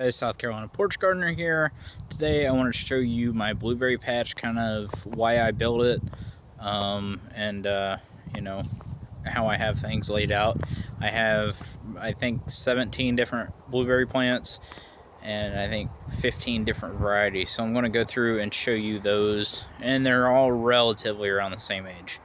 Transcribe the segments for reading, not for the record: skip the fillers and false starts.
Guys, South Carolina Porch Gardener here. Today I wanted to show you my blueberry patch, kind of why I built it, and you know, how I have things laid out. I have, I think, 17 different blueberry plants and I think 15 different varieties. So I'm going to go through and show you those, and they're all relatively around the same age.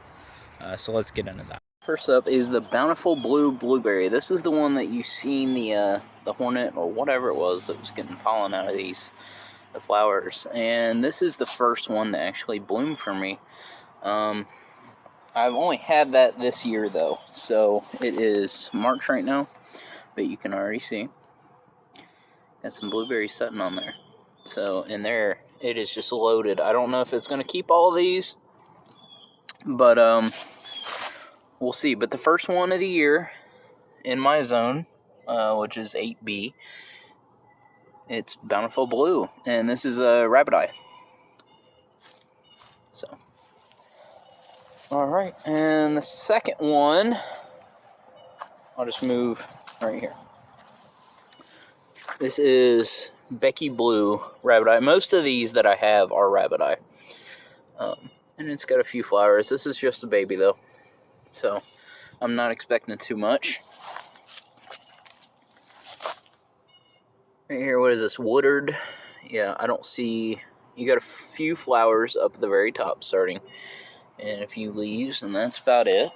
So let's get into that. First up is the Bountiful Blue Blueberry. This is the one that you've seen the hornet or whatever it was that was getting pollen out of the flowers. And this is the first one to actually bloom for me. I've only had that this year though, so it is March right now, but you can already see got some blueberries sitting on there. So in there, it is just loaded. I don't know if it's going to keep all of these, but we'll see. But the first one of the year in my zone, which is 8B, it's Bountiful Blue, and this is a rabbiteye. So, all right, and the second one, I'll just move right here. This is Becky Blue rabbiteye. Most of these that I have are rabbiteye, and it's got a few flowers. This is just a baby though, so I'm not expecting too much. Right here, what is this, Woodard? Yeah, I don't see, you got a few flowers up at the very top starting, and a few leaves, and that's about it.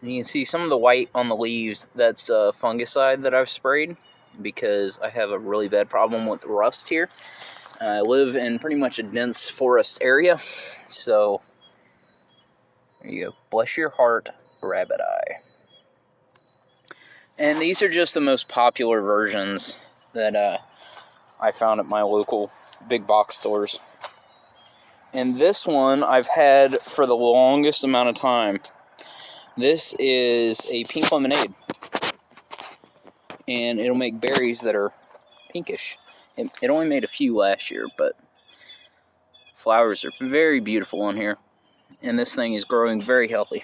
And you can see some of the white on the leaves, that's fungicide that I've sprayed, because I have a really bad problem with rust here. I live in pretty much a dense forest area, so there you go, bless your heart, rabbiteye. And these are just the most popular versions that I found at my local big box stores. And this one I've had for the longest amount of time. This is a pink lemonade. And it'll make berries that are pinkish. It only made a few last year, but flowers are very beautiful on here. And this thing is growing very healthy.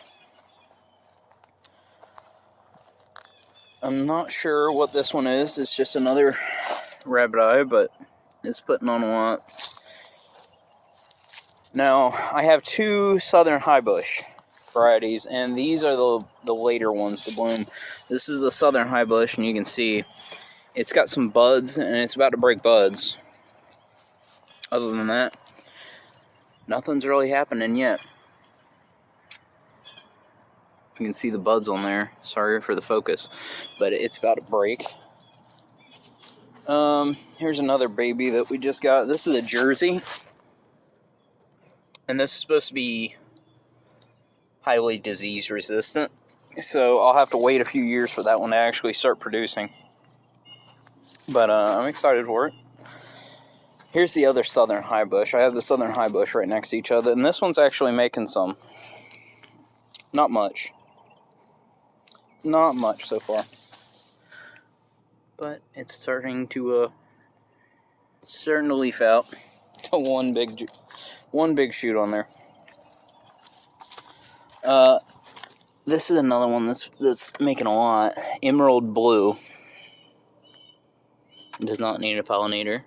I'm not sure what this one is. It's just another rabbiteye, but it's putting on a lot. Now, I have two Southern High Bush varieties, and these are the later ones to bloom. This is the Southern High Bush, and you can see it's got some buds, and it's about to break buds. Other than that, nothing's really happening yet. You can see the buds on there. Sorry for the focus, but it's about to break. Here's another baby that we just got. This is a Jersey, and this is supposed to be highly disease resistant, so I'll have to wait a few years for that one to actually start producing. But I'm excited for it. Here's the other Southern High Bush. I have the Southern High Bush right next to each other, and this one's actually making some. Not much. Not much so far, but it's starting to leaf out. one big shoot on there. This is another one that's making a lot. Emerald Blue. Does not need a pollinator,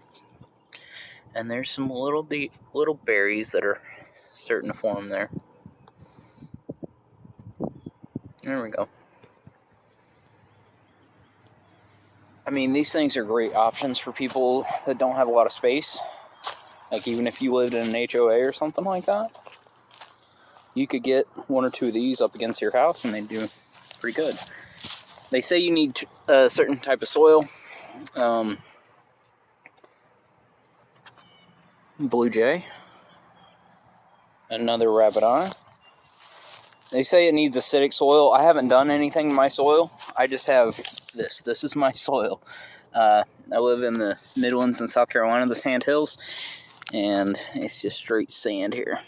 and there's some little berries that are starting to form there. There we go. I mean, these things are great options for people that don't have a lot of space. Like, even if you lived in an HOA or something like that, you could get one or two of these up against your house, and they do pretty good. They say you need a certain type of soil. Blue Jay. Another rabbiteye. They say it needs acidic soil. I haven't done anything to my soil. I just have this. This is my soil. I live in the Midlands in South Carolina, the Sand Hills, and it's just straight sand here.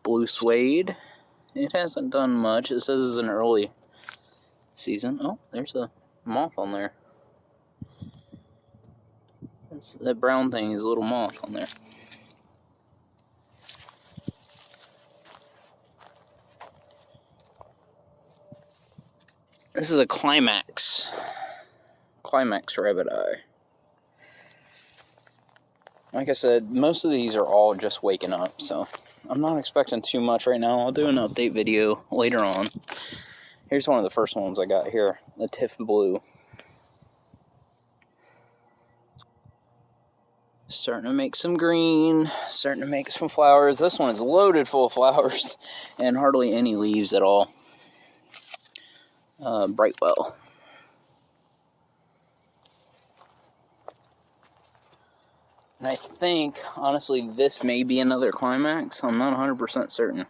Blue Suede. It hasn't done much. It says it's an early season. Oh, there's a moth on there. That brown thing is a little moth on there. This is a climax rabbiteye. Like I said, most of these are all just waking up, so I'm not expecting too much right now. I'll do an update video later on. Here's one of the first ones I got here, the Tiff Blue. Starting to make some green, starting to make some flowers. This one is loaded full of flowers and hardly any leaves at all. Brightwell. And I think, honestly, this may be another climax. I'm not 100% certain.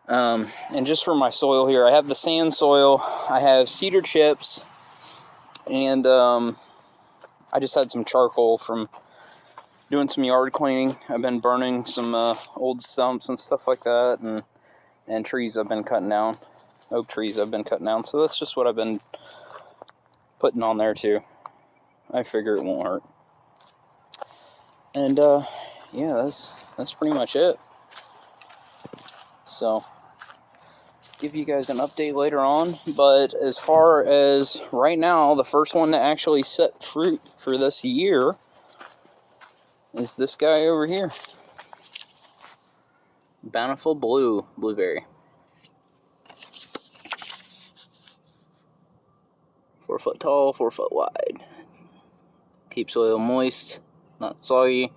And just for my soil here, I have the sand soil, I have cedar chips, and I just had some charcoal from doing some yard cleaning. I've been burning some old stumps and stuff like that, and trees I've been cutting down. Oak trees I've been cutting down. So that's just what I've been putting on there too. I figure it won't hurt. And yeah, that's pretty much it. So give you guys an update later on, but as far as right now, the first one to actually set fruit for this year is this guy over here. Bountiful Blue blueberry. 4 foot tall, 4 foot wide. Keeps soil moist, not soggy.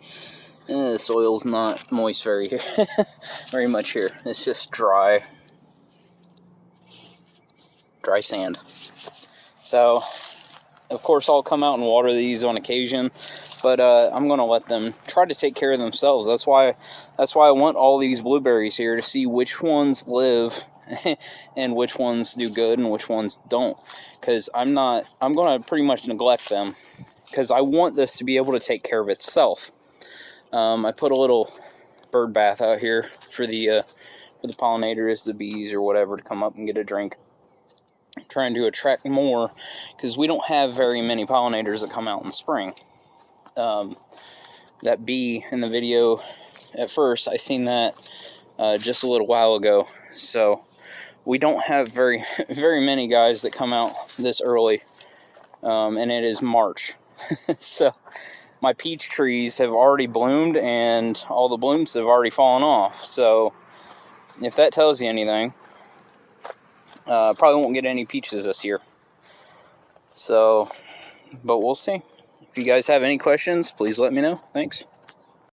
The soil's not moist very much here. It's just dry sand. So, of course, I'll come out and water these on occasion, but I'm gonna let them try to take care of themselves. That's why I want all these blueberries here, to see which ones live and which ones do good and which ones don't. Because I'm gonna pretty much neglect them, because I want this to be able to take care of itself. I put a little bird bath out here for the pollinators, the bees or whatever, to come up and get a drink. I'm trying to attract more, because we don't have very many pollinators that come out in spring. That bee in the video at first, I seen that just a little while ago. So we don't have very many guys that come out this early, and it is March. So my peach trees have already bloomed and all the blooms have already fallen off. So if that tells you anything, probably won't get any peaches this year. So, but we'll see. If you guys have any questions, please let me know. Thanks.